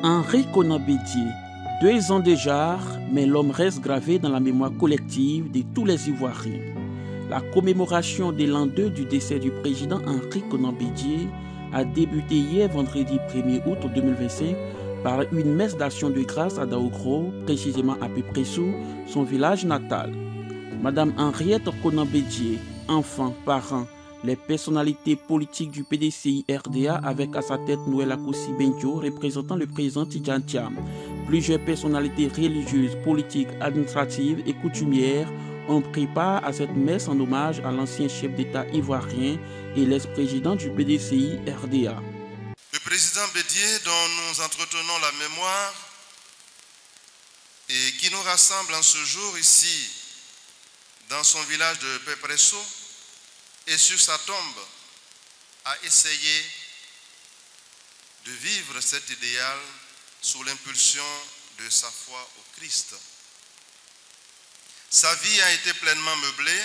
Henri Konan Bédié, 2 ans déjà, mais l'homme reste gravé dans la mémoire collective de tous les Ivoiriens. La commémoration de l'an 2 du décès du président Henri Konan Bédié a débuté hier vendredi 1er août 2025 par une messe d'action de grâce à Daougro, précisément à Pépressou, son village natal. Madame Henriette Konan Bédié, enfant, parents, les personnalités politiques du PDCI RDA avec à sa tête Noël Akossi Benjo représentant le président Tidjane Thiam. Plusieurs personnalités religieuses, politiques, administratives et coutumières ont pris part à cette messe en hommage à l'ancien chef d'État ivoirien et l'ex-président du PDCI RDA. Le président Bédié, dont nous entretenons la mémoire et qui nous rassemble en ce jour ici dans son village de Pépressou, et sur sa tombe, a essayé de vivre cet idéal sous l'impulsion de sa foi au Christ. Sa vie a été pleinement meublée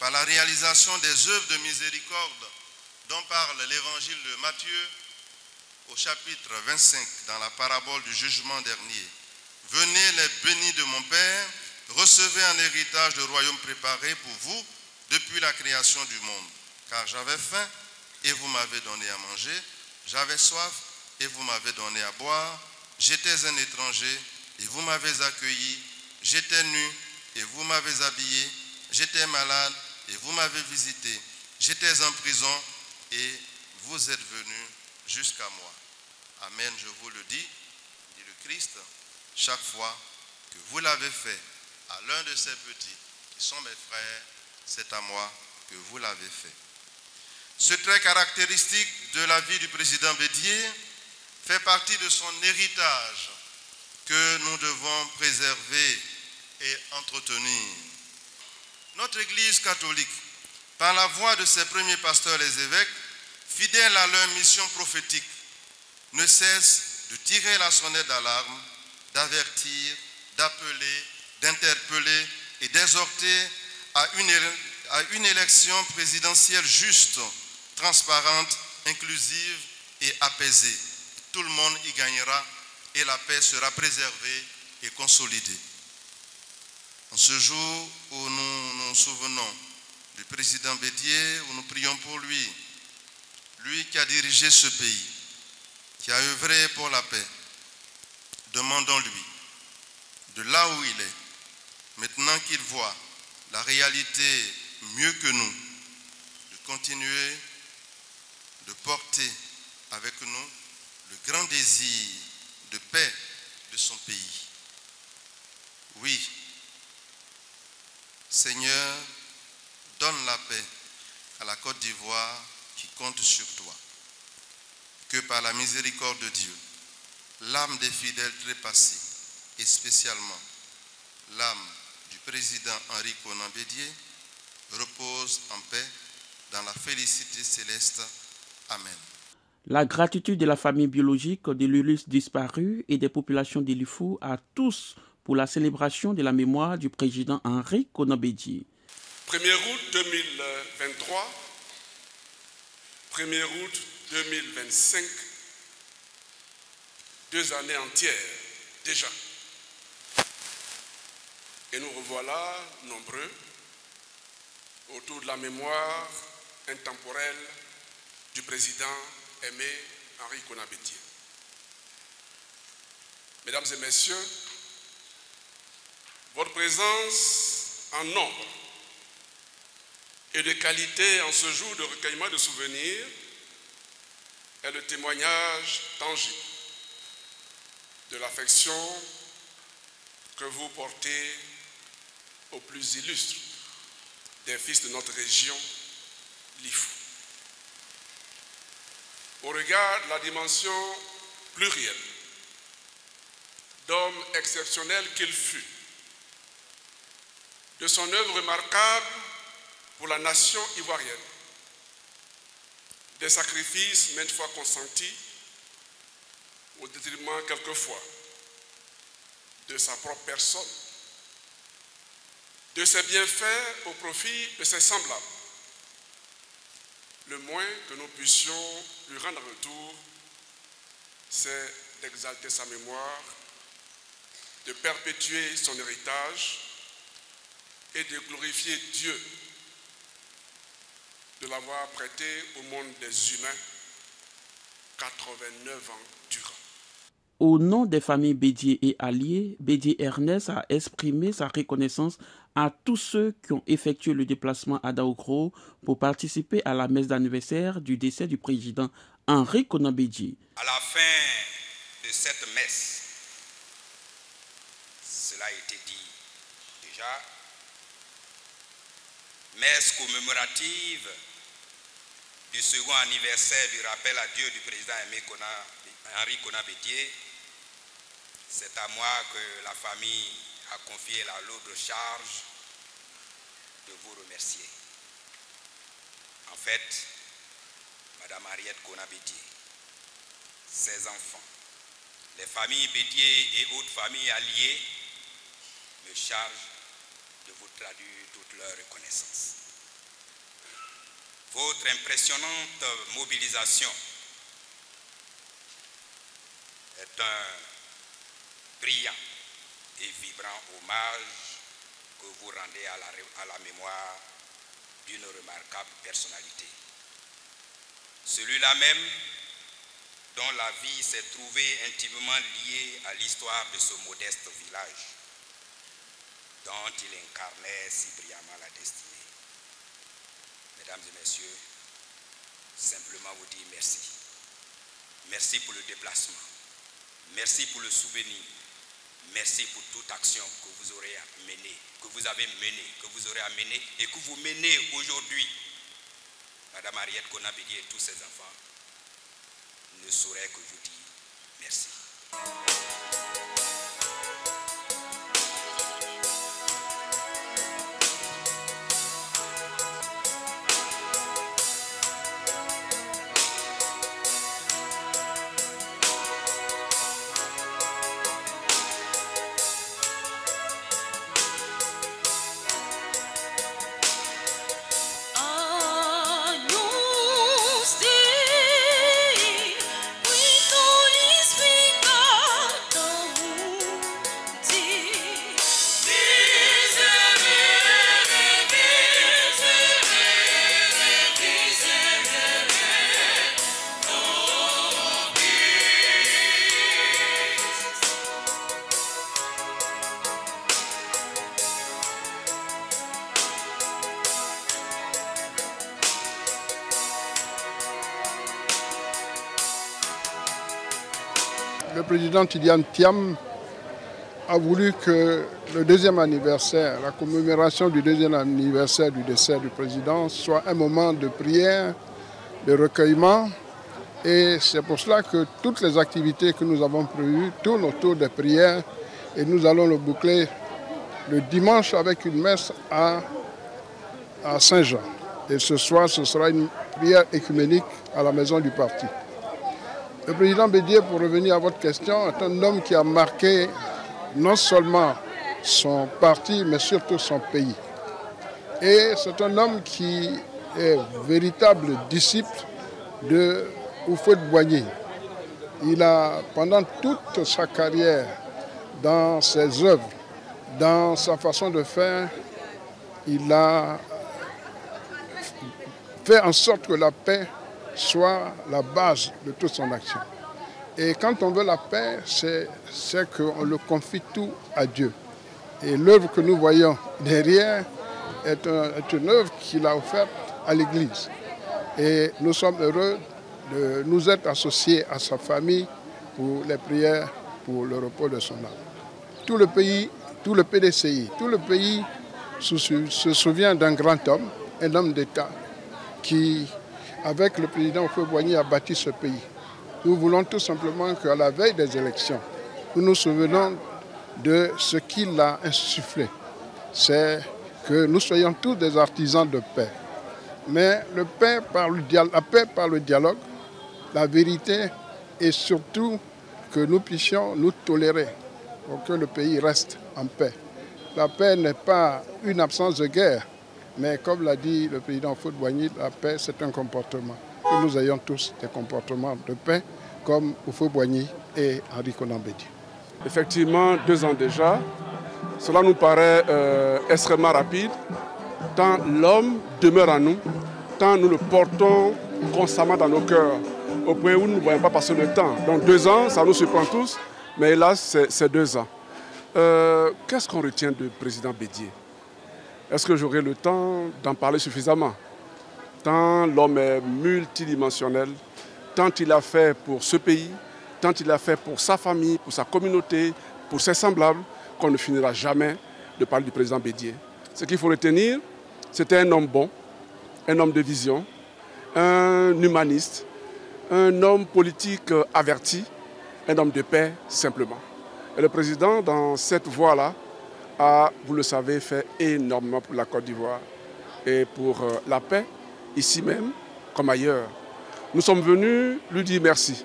par la réalisation des œuvres de miséricorde dont parle l'évangile de Matthieu au chapitre 25 dans la parabole du jugement dernier. Venez les bénis de mon Père, recevez en héritage le royaume préparé pour vous depuis la création du monde. Car j'avais faim et vous m'avez donné à manger, j'avais soif et vous m'avez donné à boire, j'étais un étranger et vous m'avez accueilli, j'étais nu et vous m'avez habillé, j'étais malade et vous m'avez visité, j'étais en prison et vous êtes venus jusqu'à moi. Amen, je vous le dis, dit le Christ, chaque fois que vous l'avez fait à l'un de ces petits qui sont mes frères, c'est à moi que vous l'avez fait. Ce trait caractéristique de la vie du président Bédié fait partie de son héritage que nous devons préserver et entretenir. Notre Église catholique, par la voix de ses premiers pasteurs les évêques, fidèles à leur mission prophétique, ne cesse de tirer la sonnette d'alarme, d'avertir, d'appeler, d'interpeller et d'exhorter à une élection présidentielle juste, transparente, inclusive et apaisée. Tout le monde y gagnera et la paix sera préservée et consolidée. En ce jour où nous nous souvenons du président Bédié, où nous prions pour lui, lui qui a dirigé ce pays, qui a œuvré pour la paix, demandons-lui, de là où il est, maintenant qu'il voit la réalité mieux que nous, de continuer de porter avec nous le grand désir de paix de son pays. Oui, Seigneur, donne la paix à la Côte d'Ivoire qui compte sur toi. Que par la miséricorde de Dieu, l'âme des fidèles trépassés, et spécialement l'âme du président Henri Konan Bédié, repose en paix dans la félicité céleste. Amen. La gratitude de la famille biologique de l'Ulysse disparu et des populations d'Ilifou à tous pour la célébration de la mémoire du président Henri Konan Bédié. 1er août 2023, 1er août 2025, 2 années entières déjà. Et nous revoilà nombreux autour de la mémoire intemporelle du président aimé Henri Konan Bédié. Mesdames et messieurs, votre présence en nombre et de qualité en ce jour de recueillement de souvenirs est le témoignage tangible de l'affection que vous portez aux plus illustres des fils de notre région, l'Ifou. Au regard de la dimension plurielle d'homme exceptionnel qu'il fut, de son œuvre remarquable pour la nation ivoirienne, des sacrifices maintes fois consentis au détriment quelquefois de sa propre personne, de ses bienfaits au profit de ses semblables. Le moins que nous puissions lui rendre en retour, c'est d'exalter sa mémoire, de perpétuer son héritage et de glorifier Dieu de l'avoir prêté au monde des humains 89 ans durant. Au nom des familles Bédié et alliés, Bédié Ernest a exprimé sa reconnaissance à tous ceux qui ont effectué le déplacement à Daoukro pour participer à la messe d'anniversaire du décès du président Henri Konan Bédié. À la fin de cette messe, cela a été dit déjà, messe commémorative du second anniversaire du rappel à Dieu du président Henri Konan Bédié. C'est à moi que la famille a confié la lourde charge de vous remercier. En fait, Madame Henriette Konan Bédié, ses enfants, les familles Bédié et autres familles alliées me chargent de vous traduire toute leur reconnaissance. Votre impressionnante mobilisation est un brillant et vibrant hommage que vous rendez à la mémoire d'une remarquable personnalité. Celui-là même dont la vie s'est trouvée intimement liée à l'histoire de ce modeste village, dont il incarnait si brillamment la destinée. Mesdames et messieurs, simplement vous dire merci. Merci pour le déplacement. Merci pour le souvenir. Merci pour toute action que vous aurez menée, que vous avez menée, que vous aurez à mener et que vous menez aujourd'hui. Madame Henriette Konan Bédié et tous ses enfants ne sauraient que vous dire merci. Le président Tidjane Thiam a voulu que le deuxième anniversaire, la commémoration du deuxième anniversaire du décès du président soit un moment de prière, de recueillement. Et c'est pour cela que toutes les activités que nous avons prévues tournent autour des prières et nous allons le boucler le dimanche avec une messe à Saint-Jean. Et ce soir, ce sera une prière écuménique à la maison du parti. Le président Bédié, pour revenir à votre question, est un homme qui a marqué non seulement son parti, mais surtout son pays. Et c'est un homme qui est véritable disciple de Houphouët-Boigny. Il a, pendant toute sa carrière, dans ses œuvres, dans sa façon de faire, il a fait en sorte que la paix soit la base de toute son action. Et quand on veut la paix, c'est qu'on le confie tout à Dieu. Et l'œuvre que nous voyons derrière est une œuvre qu'il a offerte à l'Église. Et nous sommes heureux de nous être associés à sa famille pour les prières, pour le repos de son âme. Tout le pays, tout le PDCI, tout le pays se souvient d'un grand homme, un homme d'État qui, avec le président Houphouët-Boigny, a bâti ce pays. Nous voulons tout simplement qu'à la veille des élections, nous nous souvenons de ce qu'il a insufflé. C'est que nous soyons tous des artisans de paix. Mais la paix par le dialogue, la vérité et surtout que nous puissions nous tolérer pour que le pays reste en paix. La paix n'est pas une absence de guerre, mais comme l'a dit le président Houphouët-Boigny, la paix c'est un comportement. Que nous ayons tous des comportements de paix comme Houphouët-Boigny et Henri Konan Bédié. Effectivement, 2 ans déjà, cela nous paraît extrêmement rapide, tant l'homme demeure en nous, tant nous le portons constamment dans nos cœurs, au point où nous ne voyons pas passer le temps. Donc 2 ans, ça nous surprend tous, mais hélas, c'est 2 ans. Qu'est-ce qu'on retient du président Bédié? Est-ce que j'aurai le temps d'en parler suffisamment? Tant l'homme est multidimensionnel, tant il a fait pour ce pays, tant il a fait pour sa famille, pour sa communauté, pour ses semblables, qu'on ne finira jamais de parler du président Bédié. Ce qu'il faut retenir, c'était un homme bon, un homme de vision, un humaniste, un homme politique averti, un homme de paix simplement. Et le président, dans cette voie-là, a, vous le savez, fait énormément pour la Côte d'Ivoire et pour la paix, ici même comme ailleurs. Nous sommes venus lui dire merci.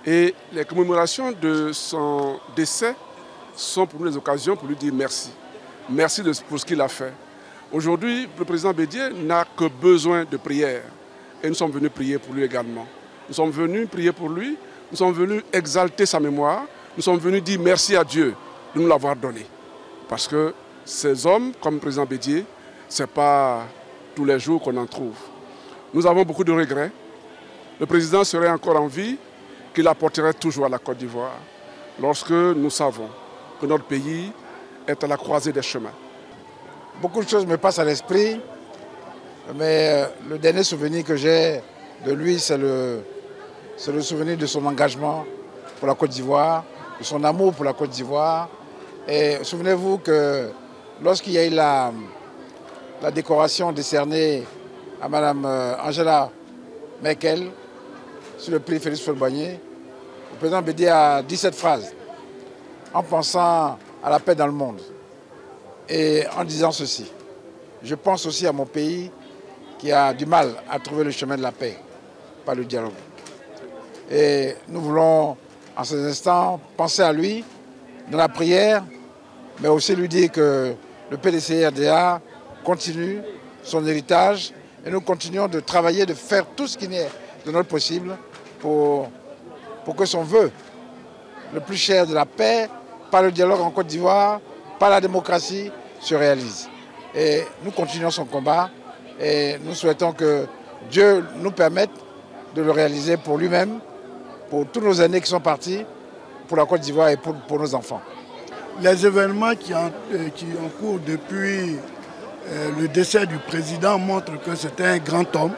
Et les commémorations de son décès sont pour nous des occasions pour lui dire merci. Merci pour ce qu'il a fait. Aujourd'hui, le président Bédié n'a que besoin de prière. Et nous sommes venus prier pour lui également. Nous sommes venus prier pour lui, nous sommes venus exalter sa mémoire, nous sommes venus dire merci à Dieu de nous l'avoir donné. Parce que ces hommes, comme le président Bédié, ce n'est pas tous les jours qu'on en trouve. Nous avons beaucoup de regrets. Le président serait encore en vie, qu'il apporterait toujours à la Côte d'Ivoire, lorsque nous savons que notre pays est à la croisée des chemins. Beaucoup de choses me passent à l'esprit, mais le dernier souvenir que j'ai de lui, c'est le souvenir de son engagement pour la Côte d'Ivoire, de son amour pour la Côte d'Ivoire. Et souvenez-vous que lorsqu'il y a eu la décoration décernée à Mme Angela Merkel sur le prix Félix Houphouët-Boigny, le président Bédié a dit cette phrase en pensant à la paix dans le monde et en disant ceci: je pense aussi à mon pays qui a du mal à trouver le chemin de la paix par le dialogue. Et nous voulons en ces instants penser à lui dans la prière, mais aussi lui dire que le PDCI-RDA continue son héritage et nous continuons de travailler, de faire tout ce qui est de notre possible pour que son vœu, le plus cher de la paix, par le dialogue en Côte d'Ivoire, par la démocratie, se réalise. Et nous continuons son combat et nous souhaitons que Dieu nous permette de le réaliser pour lui-même, pour tous nos aînés qui sont partis, pour la Côte d'Ivoire et pour nos enfants. Les événements qui ont cours depuis le décès du président montrent que c'était un grand homme.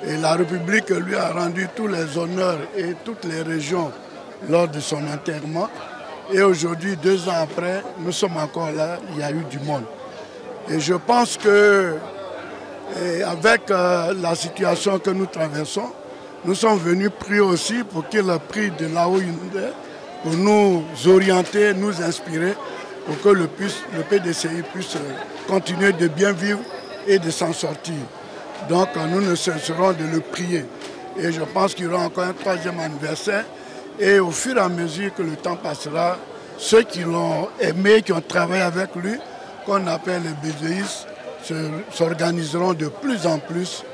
Et la République lui a rendu tous les honneurs et toutes les régions lors de son enterrement. Et aujourd'hui, 2 ans après, nous sommes encore là, il y a eu du monde. Et je pense que, avec la situation que nous traversons, nous sommes venus prier aussi pour qu'il prie de là où il est, pour nous orienter, nous inspirer, pour que le PDCI puisse continuer de bien vivre et de s'en sortir. Donc nous ne cesserons de le prier. Et je pense qu'il y aura encore un 3e anniversaire. Et au fur et à mesure que le temps passera, ceux qui l'ont aimé, qui ont travaillé avec lui, qu'on appelle les bédéistes, s'organiseront de plus en plus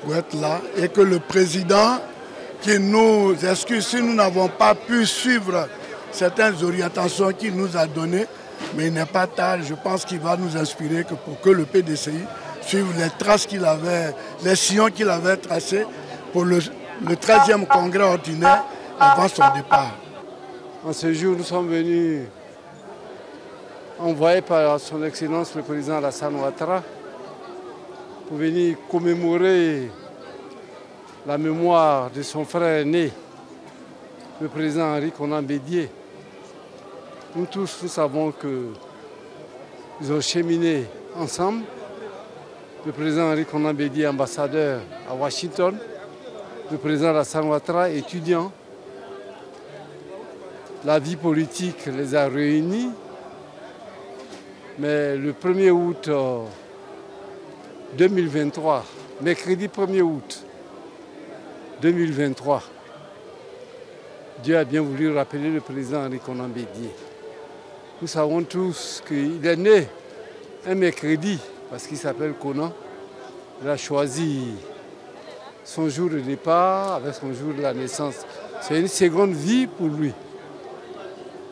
pour être là. Et que le président, qui nous excuse si nous n'avons pas pu suivre certaines orientations qu'il nous a données, mais il n'est pas tard, je pense qu'il va nous inspirer pour que le PDCI suive les traces qu'il avait, les sillons qu'il avait tracés pour le 13e congrès ordinaire avant son départ. En ce jour, nous sommes venus envoyés par son Excellence le président Alassane Ouattara pour venir commémorer la mémoire de son frère aîné, le président Henri Konan Bédié. Nous tous, nous savons qu'ils ont cheminé ensemble. Le président Henri Konan Bédié, ambassadeur à Washington, le président Alassane Ouattara, étudiant. La vie politique les a réunis, mais le 1er août 2023, mercredi 1er août 2023, Dieu a bien voulu rappeler le président Henri Konan Bédié. Nous savons tous qu'il est né un mercredi, parce qu'il s'appelle Konan. Il a choisi son jour de départ avec son jour de la naissance. C'est une seconde vie pour lui.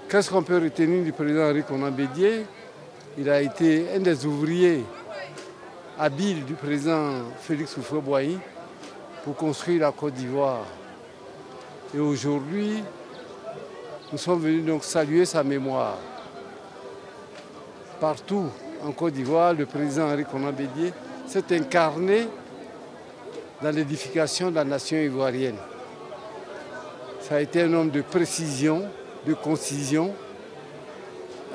Qu'est-ce qu'on peut retenir du président Henri Konan Bédié? Il a été un des ouvriers habiles du président Félix Houphouët-Boigny pour construire la Côte d'Ivoire. Et aujourd'hui, nous sommes venus donc saluer sa mémoire. Partout en Côte d'Ivoire, le président Henri Konan Bédié s'est incarné dans l'édification de la nation ivoirienne. Ça a été un homme de précision, de concision,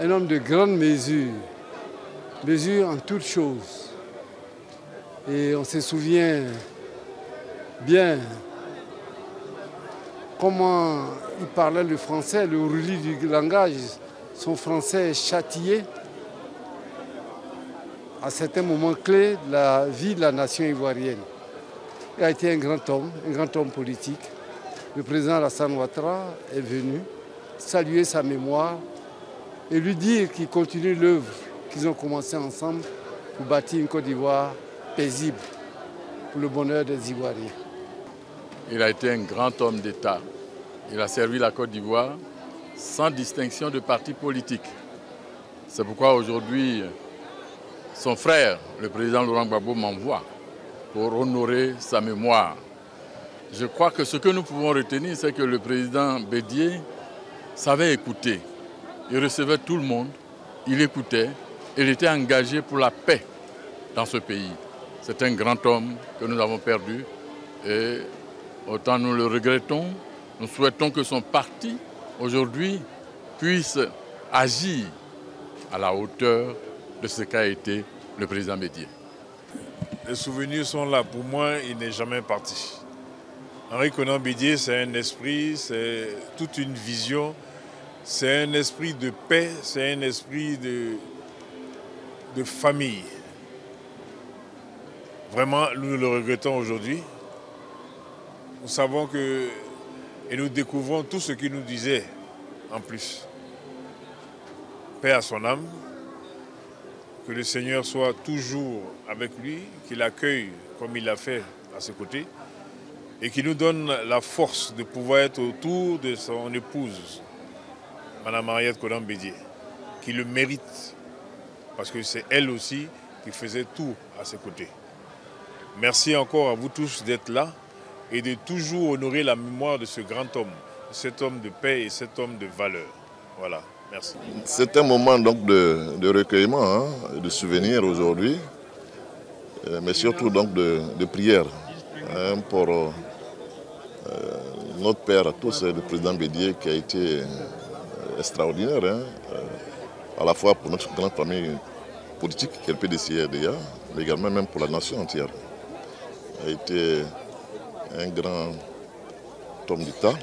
un homme de grande mesure en toutes choses. Et on se souvient bien comment il parlait le français, le roulis du langage, son français châtié à certains moments clés de la vie de la nation ivoirienne. Il a été un grand homme politique. Le président Alassane Ouattara est venu saluer sa mémoire et lui dire qu'il continue l'œuvre qu'ils ont commencé ensemble pour bâtir une Côte d'Ivoire paisible pour le bonheur des Ivoiriens. Il a été un grand homme d'État. Il a servi la Côte d'Ivoire sans distinction de parti politique. C'est pourquoi aujourd'hui, son frère, le président Laurent Gbagbo, m'envoie pour honorer sa mémoire. Je crois que ce que nous pouvons retenir, c'est que le président Bédié savait écouter. Il recevait tout le monde, il écoutait, il était engagé pour la paix dans ce pays. C'est un grand homme que nous avons perdu et autant nous le regrettons, nous souhaitons que son parti, aujourd'hui, puisse agir à la hauteur de ce qu'a été le président Bédié. Les souvenirs sont là. Pour moi, il n'est jamais parti. Henri Konan Bédié, c'est un esprit, c'est toute une vision, c'est un esprit de paix, c'est un esprit de famille. Vraiment, nous le regrettons aujourd'hui. Nous savons que, et nous découvrons tout ce qu'il nous disait en plus. Paix à son âme, que le Seigneur soit toujours avec lui, qu'il accueille comme il l'a fait à ses côtés, et qu'il nous donne la force de pouvoir être autour de son épouse, Mme Mariette Konan Bédié, qui le mérite, parce que c'est elle aussi qui faisait tout à ses côtés. Merci encore à vous tous d'être là et de toujours honorer la mémoire de ce grand homme, cet homme de paix et cet homme de valeur. Voilà, merci. C'est un moment donc de recueillement, de souvenirs aujourd'hui, mais surtout donc de prière pour notre père à tous, le président Bédié, qui a été extraordinaire, à la fois pour notre grande famille politique, qui est le PDCRDA, mais également même pour la nation entière. Il a été un grand homme d'État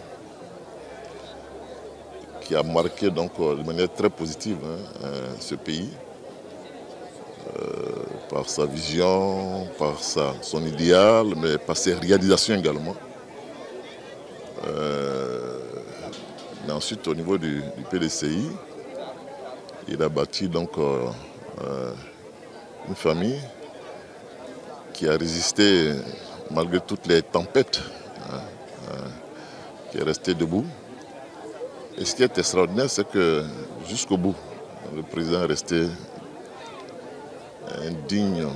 qui a marqué donc de manière très positive ce pays par sa vision, par son idéal, mais par ses réalisations également. Mais ensuite, au niveau du PDCI, il a bâti donc une famille qui a résisté malgré toutes les tempêtes, qui est restée debout. Et ce qui est extraordinaire, c'est que jusqu'au bout, le président est resté un digne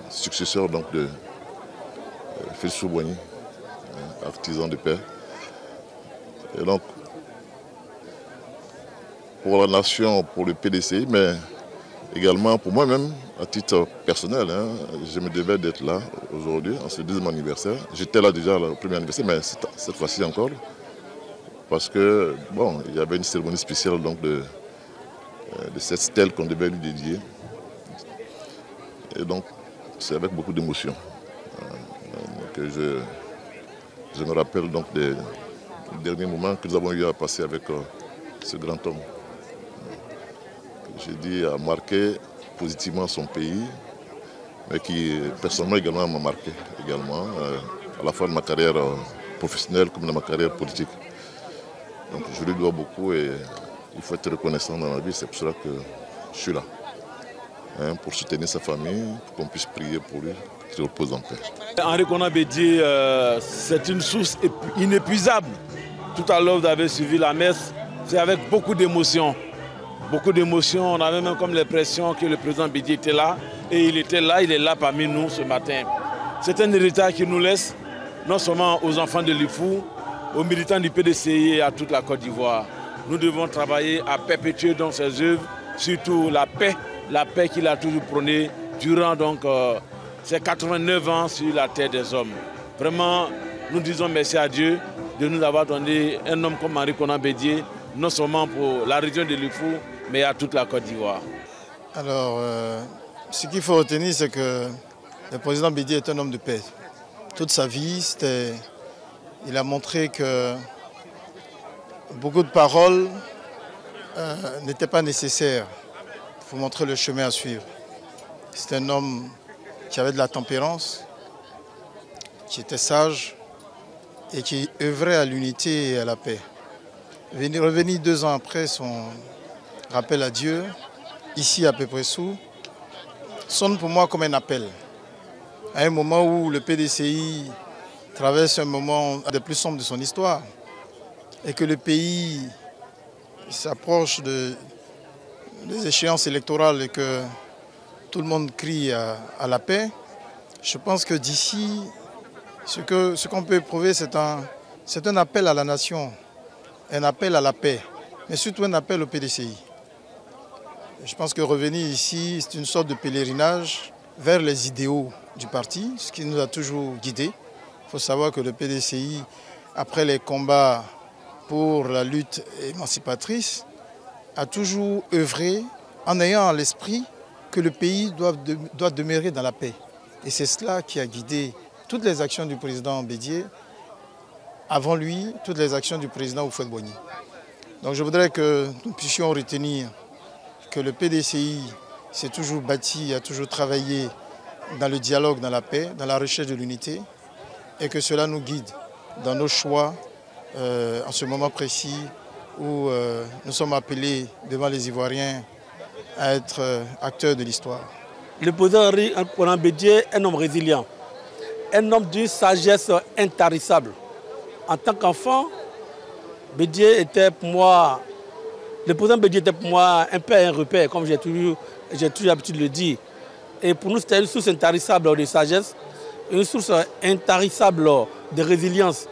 successeur donc de Félix Houphouët-Boigny, artisan de paix. Et donc, pour la nation, pour le PDCI, mais également pour moi-même, à titre personnel, je me devais d'être là aujourd'hui, en ce deuxième anniversaire. J'étais là déjà au premier anniversaire, mais cette fois-ci encore, parce que, bon, il y avait une cérémonie spéciale donc de cette stèle qu'on devait lui dédier. Et donc, c'est avec beaucoup d'émotion que je me rappelle donc des derniers moments que nous avons eu à passer avec ce grand homme. J'ai dit a marqué positivement son pays, mais qui personnellement également m'a marqué également, à la fois de ma carrière professionnelle comme de ma carrière politique. Donc je lui dois beaucoup et il faut être reconnaissant dans la vie, c'est pour cela que je suis là. pour soutenir sa famille, pour qu'on puisse prier pour lui, qu'il repose en paix. Henri Konan Bédié, c'est une source inépuisable. Tout à l'heure, vous avez suivi la messe, c'est avec beaucoup d'émotion. Beaucoup d'émotions, on avait même comme l'impression que le président Bédié était là. Et il était là, il est là parmi nous ce matin. C'est un héritage qu'il nous laisse, non seulement aux enfants de l'IFU, aux militants du PDCI et à toute la Côte d'Ivoire. Nous devons travailler à perpétuer dans ses œuvres, surtout la paix qu'il a toujours prônée durant ses 89 ans sur la terre des hommes. Vraiment, nous disons merci à Dieu de nous avoir donné un homme comme Henri Konan Bédié, non seulement pour la région de l'IFU, mais à toute la Côte d'Ivoire. Alors, ce qu'il faut retenir, c'est que le président Bédié est un homme de paix. Toute sa vie, il a montré que beaucoup de paroles n'étaient pas nécessaires. Il faut montrer le chemin à suivre. C'est un homme qui avait de la tempérance, qui était sage et qui œuvrait à l'unité et à la paix. Revenir 2 ans après son rappel à Dieu, ici à Pépressou, sonne pour moi comme un appel. À un moment où le PDCI traverse un moment des plus sombres de son histoire et que le pays s'approche des échéances électorales et que tout le monde crie à la paix, je pense que d'ici, ce qu'on peut éprouver, c'est un appel à la nation, un appel à la paix, mais surtout un appel au PDCI. Je pense que revenir ici, c'est une sorte de pèlerinage vers les idéaux du parti, ce qui nous a toujours guidés. Il faut savoir que le PDCI, après les combats pour la lutte émancipatrice, a toujours œuvré en ayant à l'esprit que le pays doit demeurer dans la paix. Et c'est cela qui a guidé toutes les actions du président Bédié, avant lui, toutes les actions du président Houphouët-Boigny. Donc je voudrais que nous puissions retenir que le PDCI s'est toujours bâti, a toujours travaillé dans le dialogue, dans la paix, dans la recherche de l'unité, et que cela nous guide dans nos choix en ce moment précis où nous sommes appelés devant les Ivoiriens à être acteurs de l'histoire. Le président Henri Konan Bédié est un homme résilient, un homme d'une sagesse intarissable. En tant qu'enfant, Bédié était pour moi, le président Bédié était pour moi un père et un repère, comme j'ai toujours l'habitude de le dire. Et pour nous, c'était une source intarissable de sagesse, une source intarissable de résilience.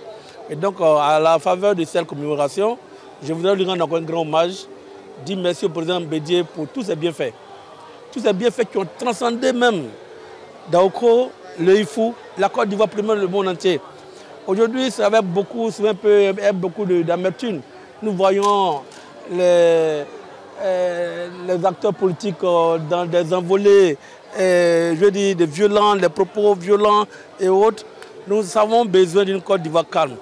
Et donc, à la faveur de cette commémoration, je voudrais lui rendre encore un grand hommage, dire merci au président Bédié pour tous ses bienfaits. Tous ces bienfaits qui ont transcendé même Daoko, le IFU, la Côte d'Ivoire, premièrement le monde entier. Aujourd'hui, c'est avec beaucoup d'amertume. Nous voyons les acteurs politiques dans des envolées, des violents, des propos violents et autres. Nous avons besoin d'une Côte d'Ivoire calme.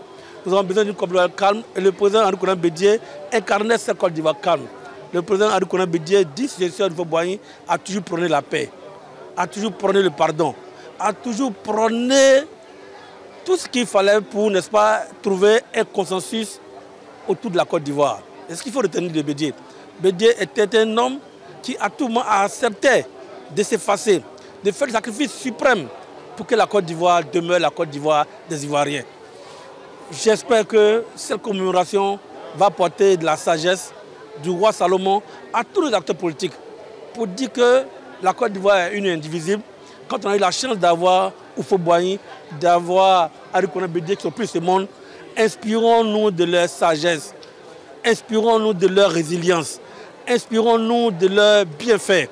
Nous avons besoin d'une Côte d'Ivoire calme et le président Henri Konan Bédié incarnait cette Côte d'Ivoire calme. Le président Henri Konan Bédié, 10 gestions de Houphouët-Boigny, a toujours prôné la paix, a toujours prôné le pardon, a toujours prôné tout ce qu'il fallait pour, n'est-ce pas, trouver un consensus autour de la Côte d'Ivoire. Et ce qu'il faut retenir de Bédié, Bédié était un homme qui à tout moment a accepté de s'effacer, de faire le sacrifice suprême pour que la Côte d'Ivoire demeure la Côte d'Ivoire des Ivoiriens. J'espère que cette commémoration va porter de la sagesse du roi Salomon à tous les acteurs politiques pour dire que la Côte d'Ivoire est une et indivisible. Quand on a eu la chance d'avoir Houphouët-Boigny, d'avoir Henri Konan Bédié qui sont plus ce monde, inspirons-nous de leur sagesse, inspirons-nous de leur résilience, inspirons-nous de leur bienfait.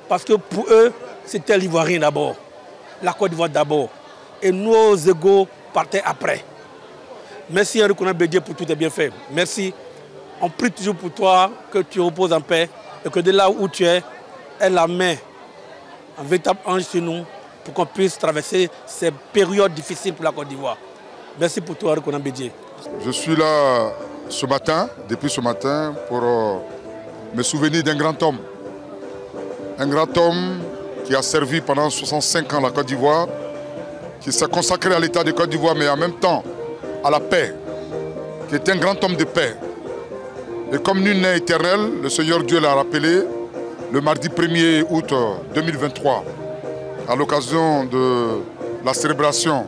Parce que pour eux, c'était l'Ivoirien d'abord, la Côte d'Ivoire d'abord. Et nos égaux partaient après. Merci Henri Konan Bédié pour tous tes bienfaits. Merci. On prie toujours pour toi, que tu reposes en paix et que de là où tu es, aie la main, un véritable ange sur nous, pour qu'on puisse traverser ces périodes difficiles pour la Côte d'Ivoire. Merci pour toi, Henri Konan Bédié. Je suis là ce matin, depuis ce matin, pour me souvenir d'un grand homme. Un grand homme qui a servi pendant 65 ans la Côte d'Ivoire, qui s'est consacré à l'État de Côte d'Ivoire, mais en même temps à la paix, qui est un grand homme de paix. Et comme nul n'est éternel, le Seigneur Dieu l'a rappelé, le mardi 1er août 2023, à l'occasion de la célébration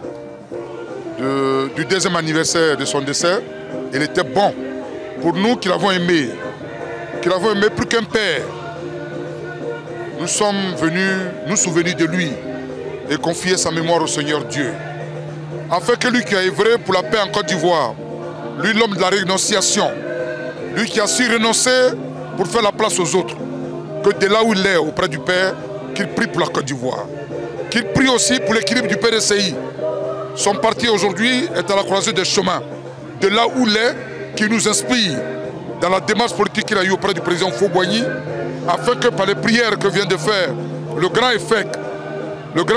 du 2e anniversaire de son décès. Il était bon pour nous qui l'avons aimé plus qu'un père. Nous sommes venus nous souvenir de lui et confier sa mémoire au Seigneur Dieu. Afin que lui qui a œuvré pour la paix en Côte d'Ivoire, lui l'homme de la rénonciation, lui qui a su renoncer pour faire la place aux autres, que de là où il est auprès du Père, qu'il prie pour la Côte d'Ivoire. Qu'il prie aussi pour l'équilibre du PDCI. Son parti aujourd'hui est à la croisée des chemins. De là où il est, qui nous inspire dans la démarche politique qu'il a eue auprès du président Fauboigny, afin que par les prières que vient de faire le grand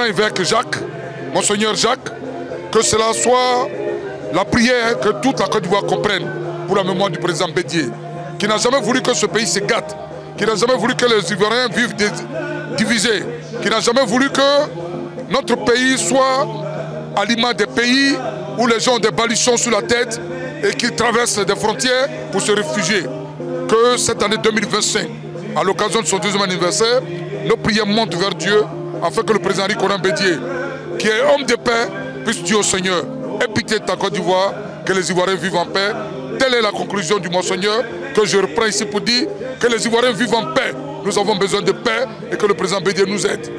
évêque Jacques, Monseigneur Jacques, que cela soit la prière que toute la Côte d'Ivoire comprenne pour la mémoire du président Bédié, qui n'a jamais voulu que ce pays se gâte, qui n'a jamais voulu que les Ivoiriens vivent divisés, qui n'a jamais voulu que notre pays soit à l'image des pays où les gens ont des baluchons sur la tête et qui traversent des frontières pour se réfugier. Que cette année 2025, à l'occasion de son 2e anniversaire, nos prières montent vers Dieu afin que le président Henri Konan Bédié, qui est homme de paix, puisse dire au Seigneur, aie pitié de ta Côte d'Ivoire, que les Ivoiriens vivent en paix. Telle est la conclusion du Monseigneur que je reprends ici pour dire que les Ivoiriens vivent en paix. Nous avons besoin de paix et que le président Bédié nous aide.